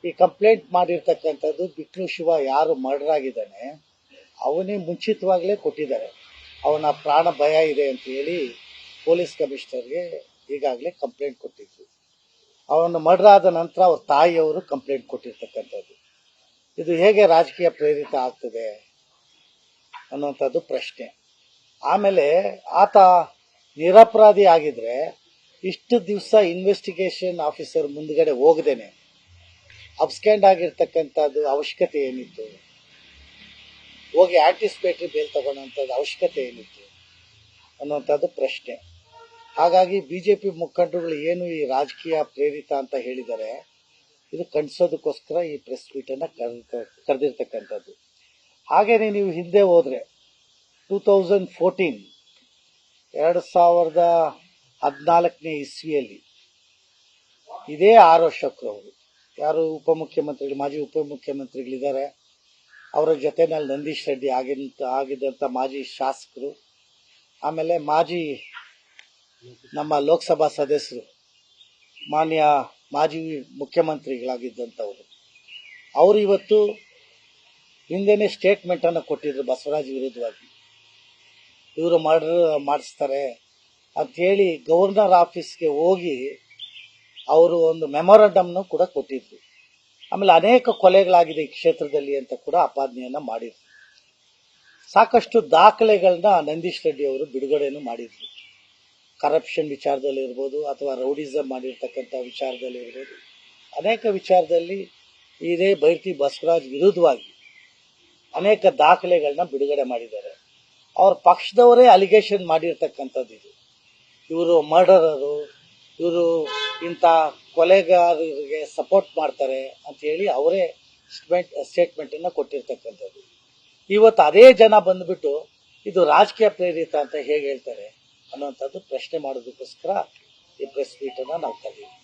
ಈ ಕಂಪ್ಲೇಂಟ್ ಮಾಡಿರ್ತಕ್ಕಂಥದ್ದು ಬಿಕ್ರು ಶಿವ ಯಾರು ಮರ್ಡರ್ ಆಗಿದ್ದಾನೆ ಅವನೇ ಮುಂಚಿತವಾಗಲೇ ಕೊಟ್ಟಿದ್ದಾರೆ. ಅವನ ಪ್ರಾಣ ಭಯ ಇದೆ ಅಂತ ಹೇಳಿ ಪೊಲೀಸ್ ಕಮಿಷನರ್ಗೆ ಈಗಾಗಲೇ ಕಂಪ್ಲೇಂಟ್ ಕೊಟ್ಟಿದ್ರು. ಅವನು ಮರ್ಡರ್ ಆದ ನಂತರ ಅವ್ರ ತಾಯಿಯವರು ಕಂಪ್ಲೇಂಟ್ ಕೊಟ್ಟಿರ್ತಕ್ಕಂಥದ್ದು. ಇದು ಹೇಗೆ ರಾಜಕೀಯ ಪ್ರೇರಿತ ಆಗ್ತದೆ ಅನ್ನುವಂಥದ್ದು ಪ್ರಶ್ನೆ. ಆಮೇಲೆ ಆತ ನಿರಪರಾಧಿ ಆಗಿದ್ರೆ ಇಷ್ಟು ದಿವಸ ಇನ್ವೆಸ್ಟಿಗೇಷನ್ ಆಫೀಸರ್ ಮುಂದ್ಗಡೆ ಹೋಗದೇನೆ ಅಬ್ಸ್ಕ್ಯಾಂಡ್ ಆಗಿರ್ತಕ್ಕಂಥದ್ದು ಅವಶ್ಯಕತೆ ಏನಿತ್ತು? ಹೋಗಿ ಆಂಟಿಸಿಪೇಟರಿ ಬೇಲ್ ತಗೊಳ್ಳೋಂಥದ್ದು ಅವಶ್ಯಕತೆ ಏನಿತ್ತು ಅನ್ನುವಂಥದ್ದು ಪ್ರಶ್ನೆ. ಹಾಗಾಗಿ ಬಿಜೆಪಿ ಮುಖಂಡರುಗಳು ಏನು ಈ ರಾಜಕೀಯ ಪ್ರೇರಿತ ಅಂತ ಹೇಳಿದ್ದಾರೆ, ಇದು ಖಂಡಿಸೋದಕ್ಕೋಸ್ಕರ ಈ ಪ್ರೆಸ್ ಮೀಟನ್ನು ಕರೆದಿರ್ತಕ್ಕಂಥದ್ದು. ಹಾಗೇನೆ ನೀವು ಹಿಂದೆ ಹೋದರೆ 2014 ಇಸ್ವಿಯಲ್ಲಿ ಇದೇ ಆರ್ ಅಶೋಕ್ರವರು, ಯಾರು ಉಪಮುಖ್ಯಮಂತ್ರಿಗಳು, ಮಾಜಿ ಉಪಮುಖ್ಯಮಂತ್ರಿಗಳಿದ್ದಾರೆ, ಅವರ ಜೊತೆನಲ್ಲಿ ನಂದೀಶ್ ರೆಡ್ಡಿ ಆಗಿದ್ದಂಥ ಮಾಜಿ ಶಾಸಕರು, ಆಮೇಲೆ ಮಾಜಿ ನಮ್ಮ ಲೋಕಸಭಾ ಸದಸ್ಯರು, ಮಾಜಿ ಮುಖ್ಯಮಂತ್ರಿಗಳಾಗಿದ್ದಂಥವರು, ಅವರು ಇವತ್ತು ಹಿಂದೆನೇ ಸ್ಟೇಟ್ಮೆಂಟನ್ನು ಕೊಟ್ಟಿದ್ರು ಬಸವರಾಜ್ ವಿರುದ್ಧವಾಗಿ. ಇವರು ಮರ್ಡರ್ ಮಾಡಿಸ್ತಾರೆ ಅಂಥೇಳಿ ಗವರ್ನರ್ ಆಫೀಸ್ಗೆ ಹೋಗಿ ಅವರು ಒಂದು ಮೆಮೊರಂಡಮ್ನು ಕೂಡ ಕೊಟ್ಟಿದ್ರು. ಆಮೇಲೆ ಅನೇಕ ಕೊಲೆಗಳಾಗಿದೆ ಈ ಕ್ಷೇತ್ರದಲ್ಲಿ ಅಂತ ಕೂಡ ಆಪಾದನೆಯನ್ನು ಮಾಡಿದ್ರು. ಸಾಕಷ್ಟು ದಾಖಲೆಗಳನ್ನ ನಂದೀಶ್ ರೆಡ್ಡಿ ಅವರು ಬಿಡುಗಡೆನೂ ಮಾಡಿದ್ರು. ಕರಪ್ಷನ್ ವಿಚಾರದಲ್ಲಿ ಇರ್ಬೋದು ಅಥವಾ ರೌಡಿಸಮ್ ಮಾಡಿರ್ತಕ್ಕಂಥ ವಿಚಾರದಲ್ಲಿ ಇರ್ಬೋದು, ಅನೇಕ ವಿಚಾರದಲ್ಲಿ ಇದೇ ಬೈರತಿ ಬಸವರಾಜ್ ವಿರುದ್ಧವಾಗಿ ಅನೇಕ ದಾಖಲೆಗಳನ್ನ ಬಿಡುಗಡೆ ಮಾಡಿದ್ದಾರೆ. ಅವ್ರ ಪಕ್ಷದವರೇ ಅಲಿಗೇಷನ್ ಮಾಡಿರ್ತಕ್ಕಂಥದ್ದು ಇದು. ಇವರು ಮರ್ಡರರು, ಇವರು ಇಂಥ ಕೊಲೆಗಾರರಿಗೆ ಸಪೋರ್ಟ್ ಮಾಡ್ತಾರೆ ಅಂತ ಹೇಳಿ ಅವರೇ ಸ್ಟೇಟ್ಮೆಂಟನ್ನು ಕೊಟ್ಟಿರ್ತಕ್ಕಂಥದ್ದು. ಇವತ್ತು ಅದೇ ಜನ ಬಂದುಬಿಟ್ಟು ಇದು ರಾಜಕೀಯ ಪ್ರೇರಿತ ಅಂತ ಹೇಗೆ ಹೇಳ್ತಾರೆ ಅನ್ನೋಂಥದ್ದು ಪ್ರಶ್ನೆ ಮಾಡೋದಕ್ಕೋಸ್ಕರ ಈ ಪ್ರೆಸ್ ಮೀಟನ್ನು ನಾವು ಕರೀತೀವಿ.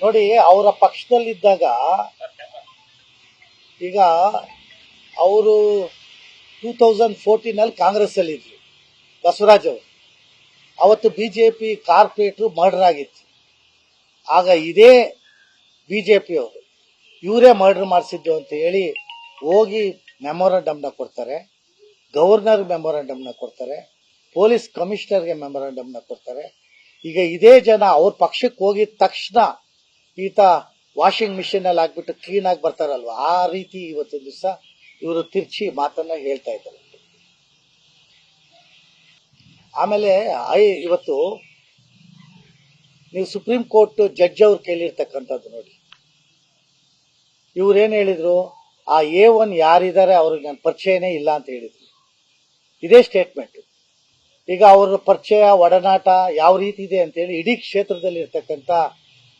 ನೋಡಿ, ಅವರ ಪಕ್ಷದಲ್ಲಿದ್ದಾಗ ಈಗ ಅವರು 2014 ಕಾಂಗ್ರೆಸ್ ಅಲ್ಲಿ ಇದ್ರು ಬಸವರಾಜ್ ಅವರು. ಅವತ್ತು ಬಿಜೆಪಿ ಕಾರ್ಪೊರೇಟ್ರು ಮರ್ಡರ್ ಆಗಿತ್ತು. ಆಗ ಇದೇ ಬಿಜೆಪಿ ಅವರು ಇವರೇ ಮರ್ಡರ್ ಮಾಡಿಸಿದ್ದು ಅಂತ ಹೇಳಿ ಹೋಗಿ ಮೆಮೊರಂಡಮ್ನ ಕೊಡ್ತಾರೆ, ಗವರ್ನರ್ ಮೆಮೊರಂಡಮ್ನ ಕೊಡ್ತಾರೆ, ಪೊಲೀಸ್ ಕಮಿಷನರ್ಗೆ ಮೆಮೊರಂಡಮ್ನ ಕೊಡ್ತಾರೆ. ಈಗ ಇದೇ ಜನ ಅವ್ರ ಪಕ್ಷಕ್ಕೆ ಹೋಗಿದ ತಕ್ಷಣ ಈತ ವಾಷಿಂಗ್ ಮಿಷಿನ್ ಅಲ್ಲಿ ಹಾಕ್ಬಿಟ್ಟು ಕ್ಲೀನ್ ಆಗಿ ಬರ್ತಾರಲ್ವ, ಆ ರೀತಿ ಇವತ್ತಿನ ದಿವಸ ಇವರು ತಿರ್ಚಿ ಮಾತನ್ನ ಹೇಳ್ತಾ ಇದ್ದಾರೆ. ಆಮೇಲೆ ಇವತ್ತು ನೀವು ಸುಪ್ರೀಂ ಕೋರ್ಟ್ ಜಡ್ಜ್ ಅವ್ರು ಕೇಳಿರ್ತಕ್ಕಂಥದ್ದು ನೋಡಿ, ಇವ್ರೇನು ಹೇಳಿದ್ರು, ಆ A1 ಯಾರಿದ್ದಾರೆ ಅವ್ರಿಗೆ ನನ್ನ ಪರಿಚಯನೇ ಇಲ್ಲ ಅಂತ ಹೇಳಿದ್ರು. ಇದೇ ಸ್ಟೇಟ್ಮೆಂಟ್. ಈಗ ಅವರ ಪರಿಚಯ ಒಡನಾಟ ಯಾವ ರೀತಿ ಇದೆ ಅಂತೇಳಿ ಇಡೀ ಕ್ಷೇತ್ರದಲ್ಲಿ ಇರ್ತಕ್ಕಂಥ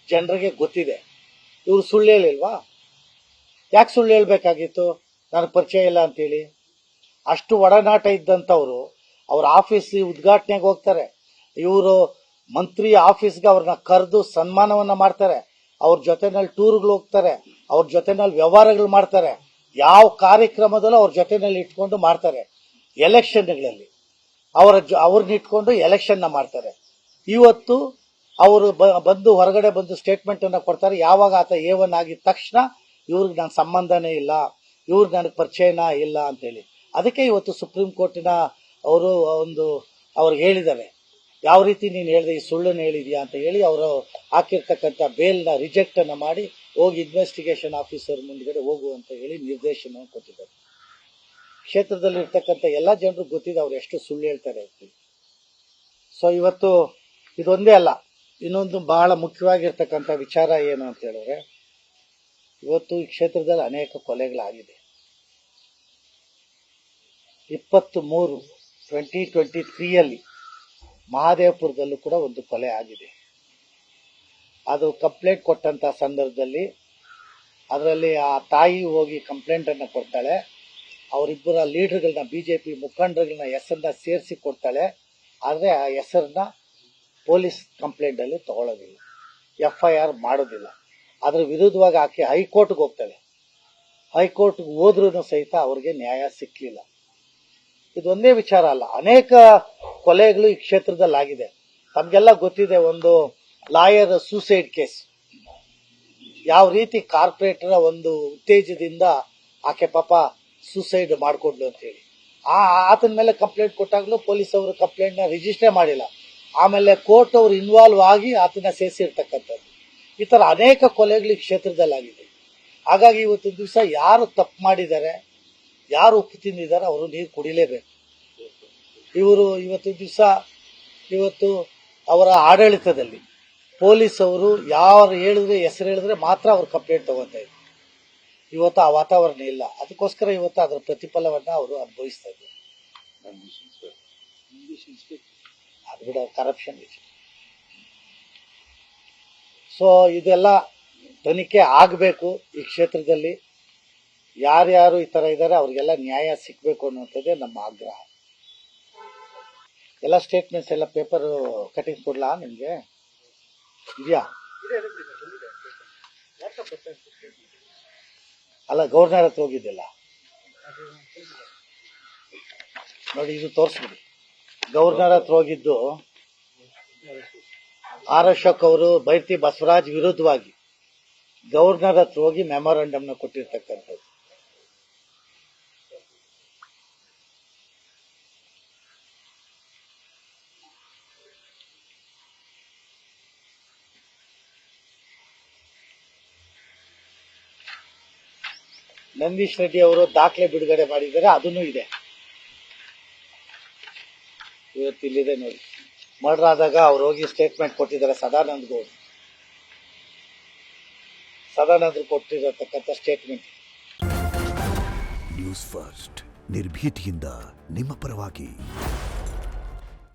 ಜನರಿಗೆ ಗೊತ್ತಿದೆ. ಇವರು ಸುಳ್ಳು ಹೇಳಿಲ್ವಾ? ಯಾಕೆ ಸುಳ್ಳು ಹೇಳ್ಬೇಕಾಗಿತ್ತು ನನಗೆ ಪರಿಚಯ ಇಲ್ಲ ಅಂತೇಳಿ? ಅಷ್ಟು ಒಡನಾಟ ಇದ್ದಂಥವ್ರು ಅವ್ರ ಆಫೀಸ್ ಉದ್ಘಾಟನೆಗೆ ಹೋಗ್ತಾರೆ, ಇವರು ಮಂತ್ರಿ ಆಫೀಸ್ಗೆ ಅವ್ರನ್ನ ಕರೆದು ಸನ್ಮಾನವನ್ನ ಮಾಡ್ತಾರೆ, ಅವ್ರ ಜೊತೆನಲ್ಲಿ ಟೂರ್ಗಳು ಹೋಗ್ತಾರೆ, ಅವ್ರ ಜೊತೆನಲ್ಲಿ ವ್ಯವಹಾರಗಳು ಮಾಡ್ತಾರೆ, ಯಾವ ಕಾರ್ಯಕ್ರಮದಲ್ಲೂ ಅವ್ರ ಜೊತೆನಲ್ಲಿ ಇಟ್ಕೊಂಡು ಮಾಡ್ತಾರೆ. ಎಲೆಕ್ಷನ್ಗಳಲ್ಲಿ ಅವ್ರನ್ನ ಇಟ್ಕೊಂಡು ಎಲೆಕ್ಷನ್ ಮಾಡ್ತಾರೆ. ಇವತ್ತು ಅವರು ಬಂದು ಹೊರಗಡೆ ಬಂದು ಸ್ಟೇಟ್ಮೆಂಟ್ ಅನ್ನ ಕೊಡ್ತಾರೆ. ಯಾವಾಗ ಆತ A1 ಆಗಿದ ತಕ್ಷಣ ಇವ್ರಿಗೆ ನನ್ನ ಸಂಬಂಧನೇ ಇಲ್ಲ, ಇವ್ರಿಗೆ ನನಗೆ ಪರಿಚಯನ ಇಲ್ಲ ಅಂತೇಳಿ. ಅದಕ್ಕೆ ಇವತ್ತು ಸುಪ್ರೀಂ ಕೋರ್ಟಿನ ಅವರು ಅವ್ರಿಗೆ ಹೇಳಿದ್ದಾರೆ, ಯಾವ ರೀತಿ ನೀನು ಹೇಳಿದೆ, ಈ ಸುಳ್ಳನ್ನು ಹೇಳಿದ್ಯಾ ಅಂತ ಹೇಳಿ ಅವರು ಹಾಕಿರ್ತಕ್ಕಂಥ ಬೇಲ್ನ ರಿಜೆಕ್ಟ್ ಅನ್ನ ಮಾಡಿ ಹೋಗಿ ಇನ್ವೆಸ್ಟಿಗೇಷನ್ ಆಫೀಸರ್ ಮುಂದ್ಗಡೆ ಹೋಗು ಅಂತ ಹೇಳಿ ನಿರ್ದೇಶನ ಕೊಟ್ಟಿದ್ದಾರೆ. ಕ್ಷೇತ್ರದಲ್ಲಿ ಇರ್ತಕ್ಕಂಥ ಎಲ್ಲ ಜನರು ಗೊತ್ತಿದೆ ಅವ್ರು ಎಷ್ಟು ಸುಳ್ಳು ಹೇಳ್ತಾರೆ ಅಂತ. ಸೊ ಇವತ್ತು ಇದೊಂದೇ ಅಲ್ಲ, ಇನ್ನೊಂದು ಬಹಳ ಮುಖ್ಯವಾಗಿರ್ತಕ್ಕಂಥ ವಿಚಾರ ಏನು ಅಂತ ಹೇಳಿದ್ರೆ, ಇವತ್ತು ಈ ಕ್ಷೇತ್ರದಲ್ಲಿ ಅನೇಕ ಕೊಲೆಗಳಾಗಿದೆ. 2023 ಮಹಾದೇವಪುರದಲ್ಲೂ ಕೂಡ ಒಂದು ಕೊಲೆ ಆಗಿದೆ. ಅದು ಕಂಪ್ಲೇಂಟ್ ಕೊಟ್ಟಂತ ಸಂದರ್ಭದಲ್ಲಿ ಅದರಲ್ಲಿ ಆ ತಾಯಿ ಹೋಗಿ ಕಂಪ್ಲೇಂಟ್ ಅನ್ನ ಕೊಡ್ತಾಳೆ, ಅವರಿಬ್ಬರ ಲೀಡರ್ಗಳನ್ನ ಬಿಜೆಪಿ ಮುಖಂಡರುಗಳನ್ನ ಹೆಸರನ್ನ ಸೇರಿಸಿ ಕೊಡ್ತಾಳೆ. ಆದರೆ ಆ ಹೆಸರನ್ನ ಪೊಲೀಸ್ ಕಂಪ್ಲೇಂಟ್ ಅಲ್ಲಿ ತಗೊಳ್ಳೋದಿಲ್ಲ, FIR ಮಾಡೋದಿಲ್ಲ. ಅದ್ರ ವಿರುದ್ಧವಾಗಿ ಆಕೆ ಹೈಕೋರ್ಟ್ಗೆ ಹೋಗ್ತಾಳೆ. ಹೈಕೋರ್ಟ್ಗೆ ಹೋದ್ರೂ ಸಹಿತ ಅವ್ರಿಗೆ ನ್ಯಾಯ ಸಿಕ್ಕಲಿಲ್ಲ. ಇದೊಂದೇ ವಿಚಾರ ಅಲ್ಲ, ಅನೇಕ ಕೊಲೆಗಳು ಈ ಕ್ಷೇತ್ರದಲ್ಲಿ ಆಗಿದೆ. ತಮ್ಗೆಲ್ಲ ಗೊತ್ತಿದೆ, ಒಂದು ಲಾಯರ್ ಸೂಸೈಡ್ ಕೇಸ್, ಯಾವ ರೀತಿ ಕಾರ್ಪೊರೇಟರ್ ಒಂದು ಉತ್ತೇಜದಿಂದ ಆಕೆ ಪಾಪ ಸೂಸೈಡ್ ಮಾಡಿಕೊಂಡ್ಲು ಅಂತೇಳಿ ಆತನ ಮೇಲೆ ಕಂಪ್ಲೇಂಟ್ ಕೊಟ್ಟಾಗಲೂ ಪೊಲೀಸ್ ಅವರು ಕಂಪ್ಲೇಂಟ್ನ ರಿಜಿಸ್ಟರ್ ಮಾಡಿಲ್ಲ. ಆಮೇಲೆ ಕೋರ್ಟ್ ಅವರು ಇನ್ವಾಲ್ವ್ ಆಗಿ ಆತನ ಸೇರಿಸಿರ್ತಕ್ಕಂಥದ್ದು. ಈ ಥರ ಅನೇಕ ಕೊಲೆಗಳು ಈ ಕ್ಷೇತ್ರದಲ್ಲಿ ಆಗಿದೆ. ಹಾಗಾಗಿ ಇವತ್ತಿನ ದಿವಸ ಯಾರು ತಪ್ಪು ಮಾಡಿದ್ದಾರೆ, ಯಾರು ಉಪ್ಪು ತಿಂದಿದ್ದಾರೆ, ಅವರು ನೀರು ಕುಡಿಲೇಬೇಕು. ಇವರು ಇವತ್ತು ಅವರ ಆಡಳಿತದಲ್ಲಿ ಪೊಲೀಸ್ ಅವರು ಯಾರು ಹೆಸರು ಹೇಳಿದ್ರೆ ಮಾತ್ರ ಅವ್ರು ಕಂಪ್ಲೇಂಟ್ ತಗೊತಾ ಇದ್ರು. ಇವತ್ತು ಆ ವಾತಾವರಣ ಇಲ್ಲ. ಅದಕ್ಕೋಸ್ಕರ ಇವತ್ತು ಅದರ ಪ್ರತಿಫಲವನ್ನ ಅವರು ಅನುಭವಿಸ್ತಾ ಇದ್ದಾರೆ. ಅದು ಕೂಡ ಕರಪ್ಷನ್ ವಿಷಯ. ಸೊ ಇದೆಲ್ಲ ತನಿಖೆ ಆಗಬೇಕು. ಈ ಕ್ಷೇತ್ರದಲ್ಲಿ ಯಾರ್ಯಾರು ಈ ಥರ ಇದ್ದಾರೆ ಅವ್ರಿಗೆಲ್ಲ ನ್ಯಾಯ ಸಿಗಬೇಕು ಅನ್ನುವಂಥದ್ದೇ ನಮ್ಮ ಆಗ್ರಹ. ಎಲ್ಲ ಸ್ಟೇಟ್ಮೆಂಟ್ಸ್ ಎಲ್ಲ ಪೇಪರ್ ಕಟಿಂಗ್ ಕೊಡ್ಲಾ ನಿಮಗೆ? ಇದೆಯಾ? ಅಲ್ಲ, ಗವರ್ನರ್ ಹತ್ರ ಹೋಗಿದ್ದಿಲ್ಲ ನೋಡಿ, ಇದು ತೋರಿಸ್ಬಿಡಿ. ಗವರ್ನರ್ ಹತ್ರ ಹೋಗಿದ್ದು ಆರ್ ಅಶೋಕ್ ಅವರು ಬೈರ್ತಿ ಬಸವರಾಜ್ ವಿರುದ್ಧವಾಗಿ ಗವರ್ನರ್ ಹತ್ರ ಹೋಗಿ ಮೆಮೊರಾಂಡಮ್ನ ಕೊಟ್ಟಿರ್ತಕ್ಕಂಥದ್ದು. ನಂದೀಶ್ ರೆಡ್ಡಿ ಅವರು ದಾಖಲೆ ಬಿಡುಗಡೆ ಮಾಡಿದ್ದಾರೆ, ಅದನ್ನು ಇದೆ ಇವತ್ತು ಇಲ್ಲಿದೆ ನೋಡಿ. ಮರ್ಡರ್ ಆದಾಗ ಅವ್ರು ಹೋಗಿ ಸ್ಟೇಟ್ಮೆಂಟ್ ಕೊಟ್ಟಿದ್ದಾರೆ. ಸದಾನಂದ್ ಕೊಟ್ಟಿರತಕ್ಕಂಥ ಸ್ಟೇಟ್ಮೆಂಟ್. ನ್ಯೂಸ್ ಫಸ್ಟ್, ನಿರ್ಭೀತಿಯಿಂದ ನಿಮ್ಮ ಪರವಾಗಿ.